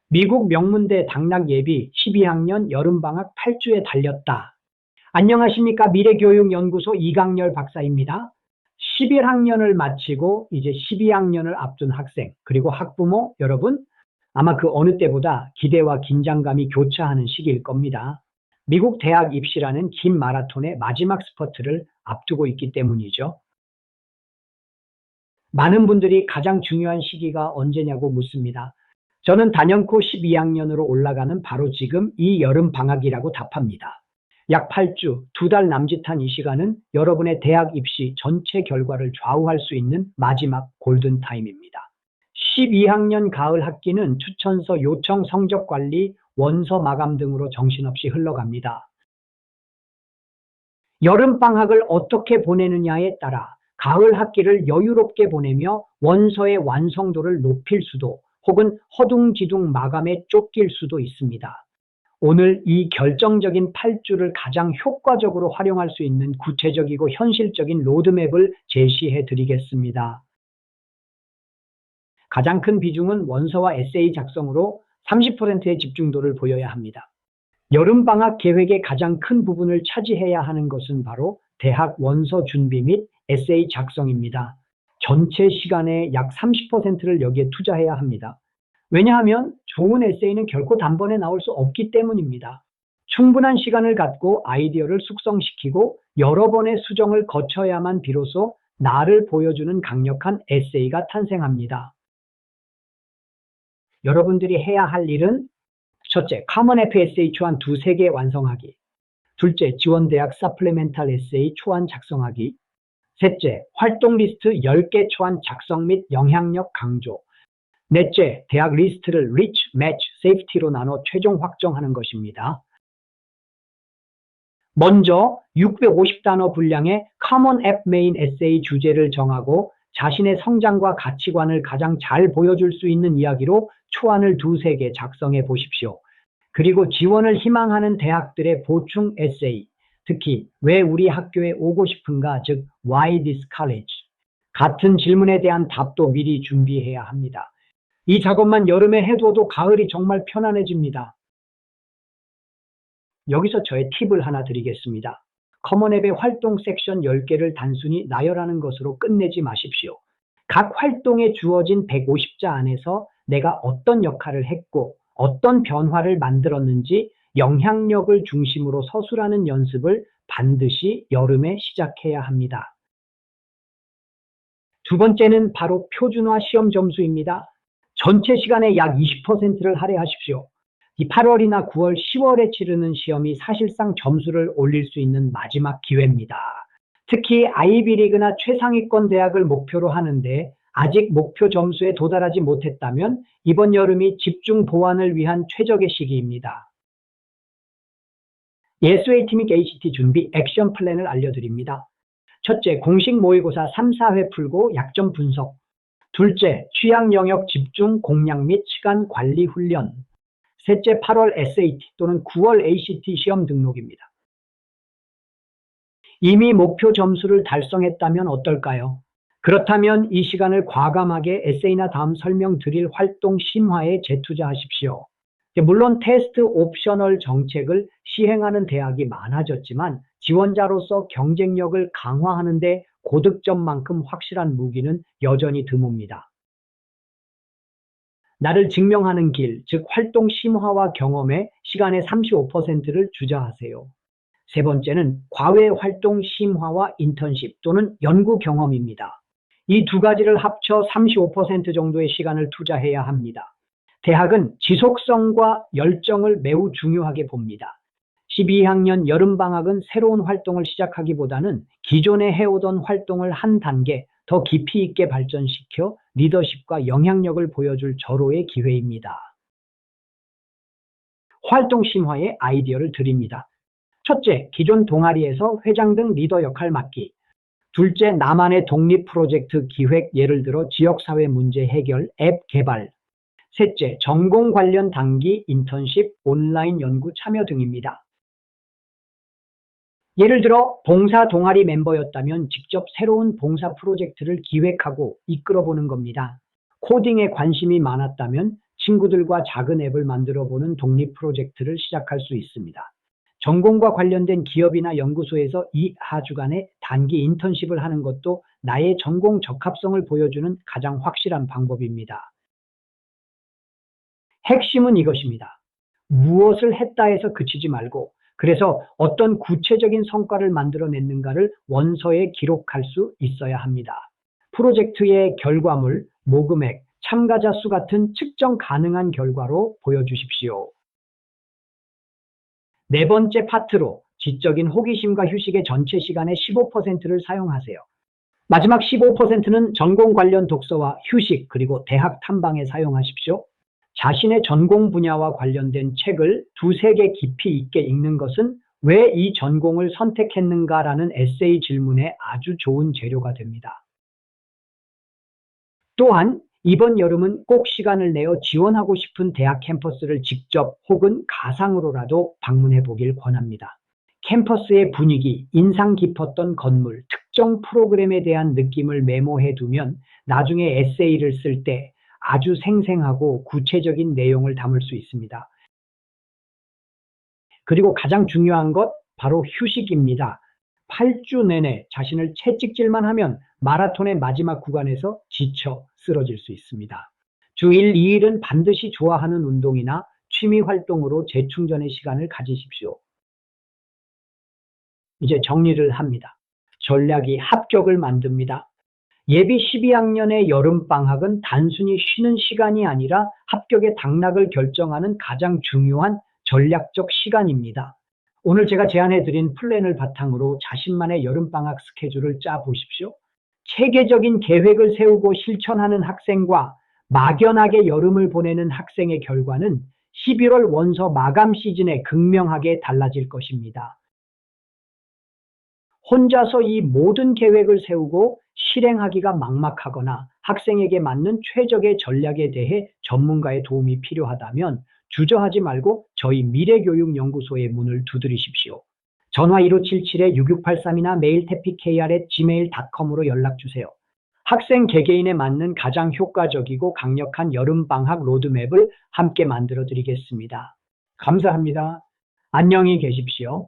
미국 명문대 당락 예비 12학년 여름방학 8주에 달렸다. 안녕하십니까. 미래교육연구소 이강렬 박사입니다. 11학년을 마치고 이제 12학년을 앞둔 학생 그리고 학부모 여러분, 아마 그 어느 때보다 기대와 긴장감이 교차하는 시기일 겁니다. 미국 대학 입시라는 긴 마라톤의 마지막 스퍼트를 앞두고 있기 때문이죠. 많은 분들이 가장 중요한 시기가 언제냐고 묻습니다. 저는 단연코 12학년으로 올라가는 바로 지금 이 여름방학이라고 답합니다. 약 8주, 2달 남짓한 이 시간은 여러분의 대학 입시 전체 결과를 좌우할 수 있는 마지막 골든타임입니다. 12학년 가을 학기는 추천서 요청 성적 관리, 원서 마감 등으로 정신없이 흘러갑니다. 여름방학을 어떻게 보내느냐에 따라 가을 학기를 여유롭게 보내며 원서의 완성도를 높일 수도 혹은 허둥지둥 마감에 쫓길 수도 있습니다. 오늘 이 결정적인 8주를 가장 효과적으로 활용할 수 있는 구체적이고 현실적인 로드맵을 제시해 드리겠습니다. 가장 큰 비중은 원서와 에세이 작성으로 30%의 집중도를 보여야 합니다. 여름방학 계획의 가장 큰 부분을 차지해야 하는 것은 바로 대학 원서 준비 및 에세이 작성입니다. 전체 시간의 약 30%를 여기에 투자해야 합니다. 왜냐하면 좋은 에세이는 결코 단번에 나올 수 없기 때문입니다. 충분한 시간을 갖고 아이디어를 숙성시키고 여러 번의 수정을 거쳐야만 비로소 나를 보여주는 강력한 에세이가 탄생합니다. 여러분들이 해야 할 일은 첫째, 커먼 애프 에세이 초안 2-3개 완성하기. 둘째, 지원대학 서플리멘탈 에세이 초안 작성하기. 셋째, 활동 리스트 10개 초안 작성 및 영향력 강조. 넷째, 대학 리스트를 리치, 매치, 세이프티로 나눠 최종 확정하는 것입니다. 먼저 650단어 분량의 커먼 앱 메인 에세이 주제를 정하고 자신의 성장과 가치관을 가장 잘 보여줄 수 있는 이야기로 초안을 2-3개 작성해 보십시오. 그리고 지원을 희망하는 대학들의 보충 에세이, 특히 왜 우리 학교에 오고 싶은가, 즉 Why this college? 같은 질문에 대한 답도 미리 준비해야 합니다. 이 작업만 여름에 해둬도 가을이 정말 편안해집니다. 여기서 저의 팁을 하나 드리겠습니다. 커먼앱의 활동 섹션 10개를 단순히 나열하는 것으로 끝내지 마십시오. 각 활동에 주어진 150자 안에서 내가 어떤 역할을 했고 어떤 변화를 만들었는지 영향력을 중심으로 서술하는 연습을 반드시 여름에 시작해야 합니다. 두 번째는 바로 표준화 시험 점수입니다. 전체 시간의 약 20%를 할애하십시오. 이 8월이나 9월, 10월에 치르는 시험이 사실상 점수를 올릴 수 있는 마지막 기회입니다. 특히 아이비리그나 최상위권 대학을 목표로 하는데 아직 목표 점수에 도달하지 못했다면 이번 여름이 집중 보완을 위한 최적의 시기입니다. SAT 및 ACT 준비 액션 플랜을 알려드립니다. 첫째, 공식 모의고사 3-4회 풀고 약점 분석. 둘째, 취약 영역 집중 공략 및 시간 관리 훈련. 셋째, 8월 SAT 또는 9월 ACT 시험 등록입니다. 이미 목표 점수를 달성했다면 어떨까요? 그렇다면 이 시간을 과감하게 에세이나 다음 설명드릴 활동 심화에 재투자하십시오. 물론 테스트 옵셔널 정책을 시행하는 대학이 많아졌지만 지원자로서 경쟁력을 강화하는 데 고득점만큼 확실한 무기는 여전히 드뭅니다. 나를 증명하는 길, 즉 활동 심화와 경험에 시간의 35%를 주저하세요. 세 번째는 과외 활동 심화와 인턴십 또는 연구 경험입니다. 이 두 가지를 합쳐 35% 정도의 시간을 투자해야 합니다. 대학은 지속성과 열정을 매우 중요하게 봅니다. 12학년 여름방학은 새로운 활동을 시작하기보다는 기존에 해오던 활동을 한 단계 더 깊이 있게 발전시켜 리더십과 영향력을 보여줄 절호의 기회입니다. 활동 심화의 아이디어를 드립니다. 첫째, 기존 동아리에서 회장 등 리더 역할 맡기. 둘째, 나만의 독립 프로젝트 기획, 예를 들어 지역사회 문제 해결, 앱 개발. 셋째, 전공 관련 단기 인턴십, 온라인 연구 참여 등입니다. 예를 들어 봉사 동아리 멤버였다면 직접 새로운 봉사 프로젝트를 기획하고 이끌어보는 겁니다. 코딩에 관심이 많았다면 친구들과 작은 앱을 만들어 보는 독립 프로젝트를 시작할 수 있습니다. 전공과 관련된 기업이나 연구소에서 2주간의 단기 인턴십을 하는 것도 나의 전공 적합성을 보여주는 가장 확실한 방법입니다. 핵심은 이것입니다. 무엇을 했다 해서 그치지 말고, 그래서 어떤 구체적인 성과를 만들어냈는가를 원서에 기록할 수 있어야 합니다. 프로젝트의 결과물, 모금액, 참가자 수 같은 측정 가능한 결과로 보여주십시오. 네 번째 파트로 지적인 호기심과 휴식의 전체 시간의 15%를 사용하세요. 마지막 15%는 전공 관련 독서와 휴식 그리고 대학 탐방에 사용하십시오. 자신의 전공 분야와 관련된 책을 2~3개 깊이 있게 읽는 것은 왜 이 전공을 선택했는가라는 에세이 질문에 아주 좋은 재료가 됩니다. 또한 이번 여름은 꼭 시간을 내어 지원하고 싶은 대학 캠퍼스를 직접 혹은 가상으로라도 방문해 보길 권합니다. 캠퍼스의 분위기, 인상 깊었던 건물, 특정 프로그램에 대한 느낌을 메모해 두면 나중에 에세이를 쓸 때 아주 생생하고 구체적인 내용을 담을 수 있습니다. 그리고 가장 중요한 것 바로 휴식입니다. 8주 내내 자신을 채찍질만 하면 마라톤의 마지막 구간에서 지쳐 쓰러질 수 있습니다. 주 1, 2일은 반드시 좋아하는 운동이나 취미 활동으로 재충전의 시간을 가지십시오. 이제 정리를 합니다. 전략이 합격을 만듭니다. 예비 12학년의 여름방학은 단순히 쉬는 시간이 아니라 합격의 당락을 결정하는 가장 중요한 전략적 시간입니다. 오늘 제가 제안해드린 플랜을 바탕으로 자신만의 여름방학 스케줄을 짜 보십시오. 체계적인 계획을 세우고 실천하는 학생과 막연하게 여름을 보내는 학생의 결과는 11월 원서 마감 시즌에 극명하게 달라질 것입니다. 혼자서 이 모든 계획을 세우고 실행하기가 막막하거나 학생에게 맞는 최적의 전략에 대해 전문가의 도움이 필요하다면 주저하지 말고 저희 미래교육연구소의 문을 두드리십시오. 전화 1577-6683이나 메일 tapik@gmail.com으로 연락주세요. 학생 개개인에 맞는 가장 효과적이고 강력한 여름방학 로드맵을 함께 만들어 드리겠습니다. 감사합니다. 안녕히 계십시오.